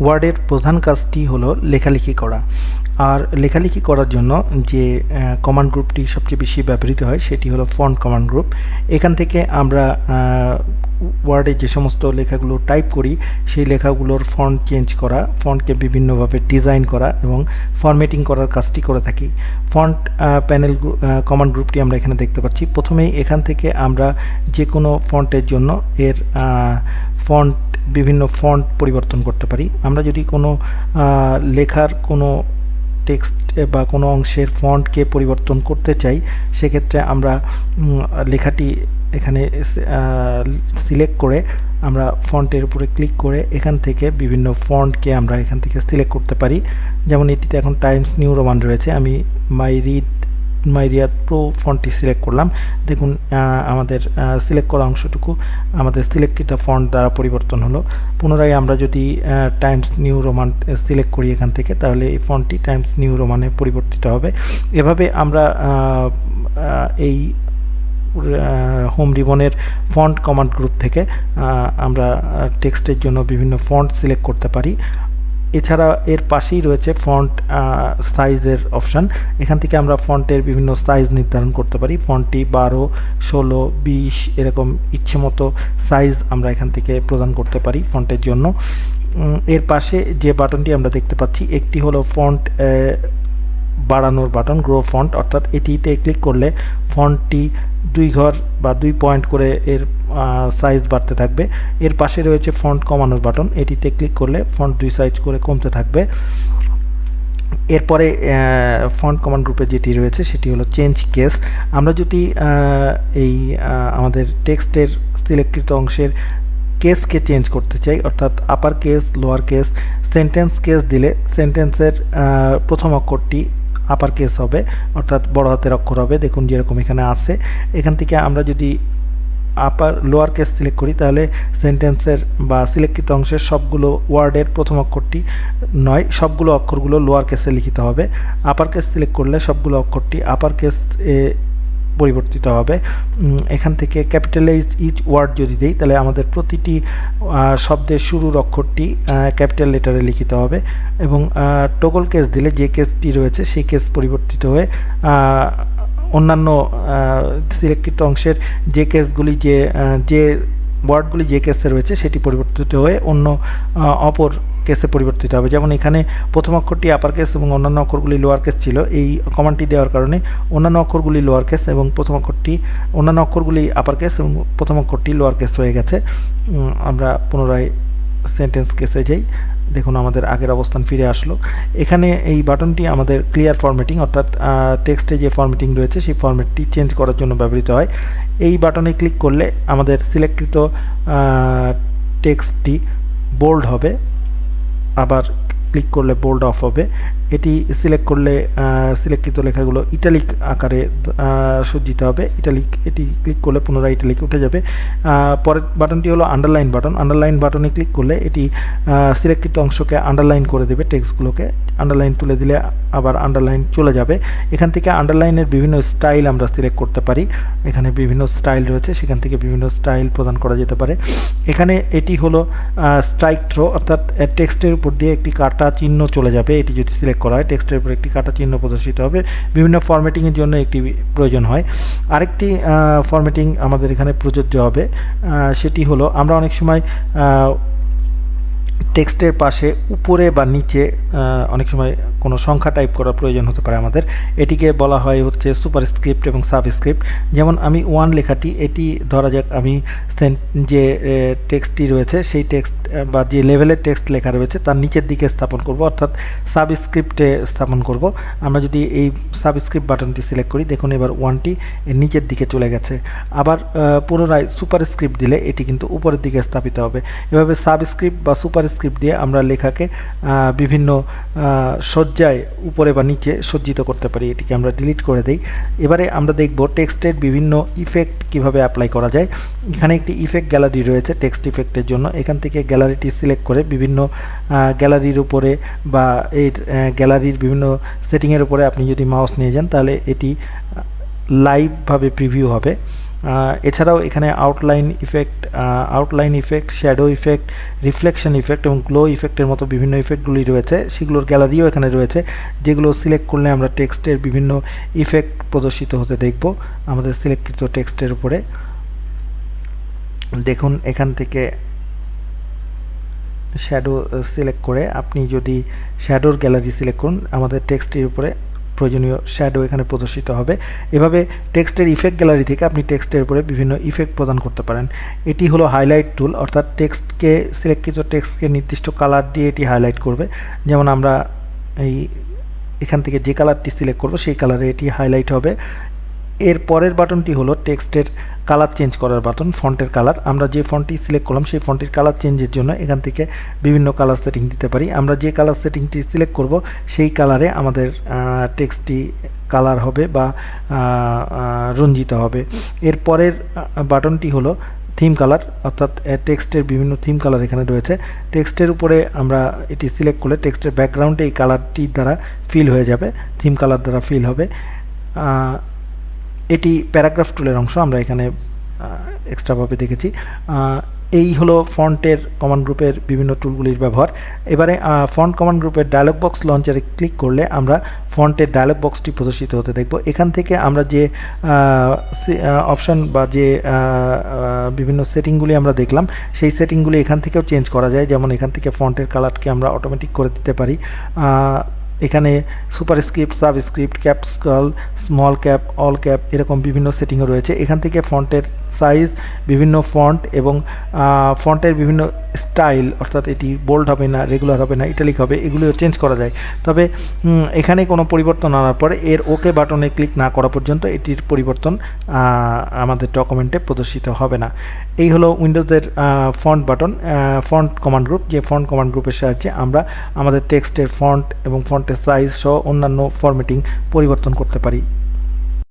ওয়ার্ডের প্রধান কাজটি হলো লেখালেখি করা। আর লেখালেখি করার জন্য যে কমান্ড গ্রুপটি সবচেয়ে বেশি ব্যবহৃত হয় সেটি হলো ফন্ট কমান্ড গ্রুপ। এখান থেকে আমরা ওয়ার্ডে যে সমস্ত লেখাগুলো টাইপ করি সেই লেখাগুলোর ফন্ট চেঞ্জ করা, ফন্টকে বিভিন্নভাবে ডিজাইন করা এবং ফরম্যাটিং করার কাজটি করে থাকি। ফন্ট প্যানেল কমান্ড গ্রুপটি আমরা এখানে দেখতে পাচ্ছি। প্রথমেই এখান থেকে আমরা যে কোনো ফন্টের জন্য এর বিভিন্ন ফন্ট পরিবর্তন করতে পারি। আমরা যদি কোনো লেখার কোনো টেক্সট বা কোনো অংশের ফন্টকে পরিবর্তন করতে চাই, সেক্ষেত্রে আমরা লেখাটি এখানে সিলেক্ট করে আমরা ফন্টের উপরে ক্লিক করে এখান থেকে বিভিন্ন ফন্টকে আমরা এখান থেকে সিলেক্ট করতে পারি। যেমন এটিতে এখন টাইমস নিউ রোমান রয়েছে, আমি মাইরিয়াদ প্রো ফন্টটি সিলেক্ট করলাম। দেখুন আমাদের সিলেক্ট করা অংশটুকু আমাদের সিলেক্টেড ফন্ট দ্বারা পরিবর্তন হলো। পুনরায় আমরা যদি টাইমস নিউ রোমান সিলেক্ট করি এখান থেকে, তাহলে এই ফন্টটি টাইমস নিউ রোমানে পরিবর্তিত হবে। এভাবে আমরা এই হোম রিবনের ফন্ট কমান্ড গ্রুপ থেকে আমরা টেক্সটের জন্য বিভিন্ন ফন্ট সিলেক্ট করতে পারি। এছাড়া এর পাশেই রয়েছে ফন্ট সাইজের অপশান। এখান থেকে আমরা ফন্টের বিভিন্ন সাইজ নির্ধারণ করতে পারি। ফন্টটি 12, 16, 20 এরকম ইচ্ছে মতো সাইজ আমরা এখান থেকে প্রদান করতে পারি ফন্টের জন্য। এর পাশে যে বাটনটি আমরা দেখতে পাচ্ছি, একটি হলো ফন্ট বাড়ানোর বাটন, গ্রো ফন্ট, অর্থাৎ এটিতে ক্লিক করলে ফন্টটি 2 ঘর বা 2 পয়েন্ট করে এর সাইজ বাড়তে থাকবে। এর পাশে রয়েছে ফন্ট কমানোর বাটন, এটিতে ক্লিক করলে ফন্ট 2 সাইজ করে কমতে থাকবে। এরপরে ফন্ট কমান্ড গ্রুপে যেটি রয়েছে সেটি হলো চেঞ্জ কেস। আমরা যদি এই আমাদের টেক্সটের সিলেক্টিভ অংশের কেসকে চেঞ্জ করতে চাই, অর্থাৎ upper case, lower case, sentence case দিলে সেন্টেন্সের প্রথম অক্ষরটি আপার কেস হবে, অর্থাৎ বড় হাতের অক্ষর হবে। দেখুন যেরকম এখানে আছে। এখান থেকে আমরা যদি লোয়ার কেস সিলেক্ট করি, তাহলে সেন্টেন্সের বা সিলেক্টিভ অংশের সবগুলো ওয়ার্ডের প্রথম অক্ষরটি নয়, সবগুলো অক্ষরগুলো লোয়ার কেসে লিখিত হবে। আপার কেস সিলেক্ট করলে সবগুলো অক্ষরটি আপার কেস পরিবর্তিত হবে। এখান থেকে ক্যাপিটালাইজ ইচ ওয়ার্ড যদি দিই, তাহলে আমাদের প্রতিটি শব্দের শুরুর অক্ষরটি ক্যাপিটাল লেটারে লিখিত হবে। এবং টগল কেস দিলে যে কেসটি রয়েছে সেই কেস পরিবর্তিত হয়ে অন্যান্য সিলেক্টিভ অংশের যে কেসগুলি যে ওয়ার্ডগুলি যে কেসে রয়েছে সেটি পরিবর্তিত হয়ে অন্য অপর কেসে পরিবর্তিত হবে। যেমন এখানে প্রথম অক্ষরটি আপার কেস এবং অন্যান্য অক্ষরগুলি লোয়ার কেস ছিল। এই কমান্ডটি দেওয়ার কারণে অন্যান্য অক্ষরগুলি লোয়ার কেস এবং অন্যান্য অক্ষরগুলি আপার কেস এবং প্রথম অক্ষরটি লোয়ার কেস হয়ে গেছে। আমরা পুনরায় সেন্টেন্স কেসে যাই। দেখুন আমাদের আগের অবস্থান ফিরে আসলো। এখানে এই বাটনটি আমাদের ক্লিয়ার ফরম্যাটিং, অর্থাৎ টেক্সটে যে ফরম্যাটিং রয়েছে সেই ফরম্যাটটি চেঞ্জ করার জন্য ব্যবহৃত হয়। এই বাটনে ক্লিক করলে আমাদের সিলেক্টকৃত টেক্সটটি বোল্ড হবে, আবার ক্লিক করলে বোল্ড অফ হবে। এটি সিলেক্ট করলে সিলেক্টকৃত লেখাগুলো ইটালিক আকারে সজ্জিত হবে। এটি ক্লিক করলে পুনরায় ইটালিক উঠে যাবে। পরের বাটনটি হলো আন্ডারলাইন বাটন। আন্ডারলাইন বাটনে ক্লিক করলে এটি সিলেক্টকৃত অংশকে আন্ডারলাইন করে দেবে, টেক্সটগুলোকে আন্ডারলাইন তুলে দিলে আবার আন্ডারলাইন চলে যাবে। এখান থেকে আন্ডারলাইনের বিভিন্ন স্টাইল আমরা সিলেক্ট করতে পারি। এখানে বিভিন্ন স্টাইল রয়েছে, সেখান থেকে বিভিন্ন স্টাইল প্রদান করা যেতে পারে। এখানে এটি হলো স্ট্রাইক থ্রো, অর্থাৎ টেক্সটের উপর দিয়ে একটি কাটা চিহ্ন চলে যাবে। এটি যদি সিলেক্ট করা হয়, টেক্সটের উপর একটি কাটা চিহ্ন প্রদর্শিত হবে। বিভিন্ন ফরম্যাটিংয়ের জন্য একটি প্রয়োজন হয়। আরেকটি ফরম্যাটিং আমাদের এখানে প্রযোজ্য হবে, সেটি হলো আমরা অনেক সময় টেক্সটের পাশে উপরে বা নিচে অনেক সময় কোনো সংখ্যা টাইপ করার প্রয়োজন হতে পারে আমাদের। এটিকে বলা হয় হচ্ছে সুপারস্ক্রিপ্ট এবং সাবস্ক্রিপ্ট। যেমন আমি 1 লেখাটি, এটি ধরা যাক আমি যে টেক্সটটি রয়েছে সেই টেক্সট বা যে লেভেলের টেক্সট লেখা রয়েছে তার নিচের দিকে স্থাপন করব, অর্থাৎ সাবস্ক্রিপ্টে স্থাপন করব। আমরা যদি এই সাবস্ক্রিপ্ট বাটনটি সিলেক্ট করি, দেখুন এবার 1টি এর নিচের দিকে চলে গেছে। আবার পুনরায় সুপারস্ক্রিপ্ট দিলে এটি কিন্তু উপরের দিকে স্থাপিত হবে। এভাবে সাবস্ক্রিপ্ট বা সুপারস্ক্রিপ্ট দিয়ে আমরা লেখাকে বিভিন্ন সজ্জায় উপরে বা নিচে সজ্জিত করতে পারি। এটিকে আমরা ডিলিট করে দেই। এবারে আমরা দেখব টেক্সটের বিভিন্ন ইফেক্ট কিভাবে অ্যাপ্লাই করা যায়। এখানে একটি ইফেক্ট গ্যালারি রয়েছে টেক্সট ইফেক্টের জন্য। এখান থেকে গ্যালারিটি সিলেক্ট করে বিভিন্ন গ্যালারির উপরে বা এর গ্যালারির বিভিন্ন সেটিংয়ের উপরে আপনি যদি মাউস নিয়ে যান, তাহলে এটি লাইভভাবে প্রিভিউ হবে। এছাড়াও এখানে outline effect, shadow effect, reflection effect এবং গ্লো ইফেক্টের মতো বিভিন্ন ইফেক্টগুলি রয়েছে। সেগুলোর গ্যালারিও এখানে রয়েছে, যেগুলো সিলেক্ট করলে আমরা টেক্সটের বিভিন্ন ইফেক্ট প্রদর্শিত হতে দেখব আমাদের সিলেক্টকৃত টেক্সটের উপরে। দেখুন এখান থেকে শ্যাডো সিলেক্ট করে আপনি যদি শ্যাডোর গ্যালারি সিলেক্ট করুন, আমাদের টেক্সটের উপরে প্রয়োজনীয় শ্যাডো এখানে প্রদর্শিত হবে। এভাবে টেক্সটের ইফেক্ট গ্যালারি থেকে আপনি টেক্সটের উপরে বিভিন্ন ইফেক্ট প্রদান করতে পারেন। এটি হলো হাইলাইট টুল, অর্থাৎ সিলেক্টকৃত টেক্সটকে নির্দিষ্ট কালার দিয়ে এটি হাইলাইট করবে। যেমন আমরা এখান থেকে যে কালারটি সিলেক্ট করব সেই কালারে এটি হাইলাইট হবে। এর পরের বাটনটি হলো টেক্সটের কালার চেঞ্জ করার বাটন, ফন্টের কালার। আমরা যে ফন্টটি সিলেক্ট করলাম সেই ফন্টের কালার চেঞ্জের জন্য এখান থেকে বিভিন্ন কালার সেটিং দিতে পারি। আমরা যে কালার সেটিংটি সিলেক্ট করব সেই কালারে আমাদের টেক্সটটি কালার হবে বা রঞ্জিত হবে। এর পরের বাটনটি হলো থিম কালার, অর্থাৎ টেক্সটের বিভিন্ন থিম কালার এখানে রয়েছে। টেক্সটের উপরে আমরা এটি সিলেক্ট করলে টেক্সটের ব্যাকগ্রাউন্ডে এই কালারটির দ্বারা ফিল হয়ে যাবে, থিম কালার দ্বারা ফিল হবে। এটি প্যারাগ্রাফ টুলের অংশ, আমরা এখানে এক্সট্রাভাবে দেখেছি। এই হলো ফন্টের কমান্ড গ্রুপের বিভিন্ন টুলগুলির ব্যবহার। এবারে ফন্ট কমান্ড গ্রুপের ডায়লগ বক্স লঞ্চারে ক্লিক করলে আমরা ফন্টের ডায়লগ বক্সটি প্রদর্শিত হতে দেখব। এখান থেকে আমরা যে অপশন বা যে বিভিন্ন সেটিংগুলি আমরা দেখলাম সেই সেটিংগুলি এখান থেকেও চেঞ্জ করা যায়। যেমন এখান থেকে ফন্টের কালারকে আমরা অটোমেটিক করে দিতে পারি। এখানে সুপারস্ক্রিপ্ট, সাবস্ক্রিপ্ট, ক্যাপস্কল, স্মল ক্যাপ, অল ক্যাপ এরকম বিভিন্ন সেটিংও রয়েছে। এখান থেকে ফন্টের সাইজ, বিভিন্ন ফন্ট এবং ফন্টের বিভিন্ন স্টাইল, অর্থাৎ এটি বোল্ড হবে না, রেগুলার হবে না, ইটালিক হবে, এগুলিও চেঞ্জ করা যায়। তবে এখানে কোনো পরিবর্তন আনার পরে এর ওকে বাটনে ক্লিক না করা পর্যন্ত এটির পরিবর্তন আমাদের ডকুমেন্টে প্রদর্শিত হবে না। এই হলো উইন্ডোজের font button, font command group. যে ফন্ট কমান্ড গ্রুপের সাহায্যে আমরা আমাদের টেক্সটের ফন্ট এবং ফন্টের সাইজ সহ অন্যান্য ফরম্যাটিং পরিবর্তন করতে পারি।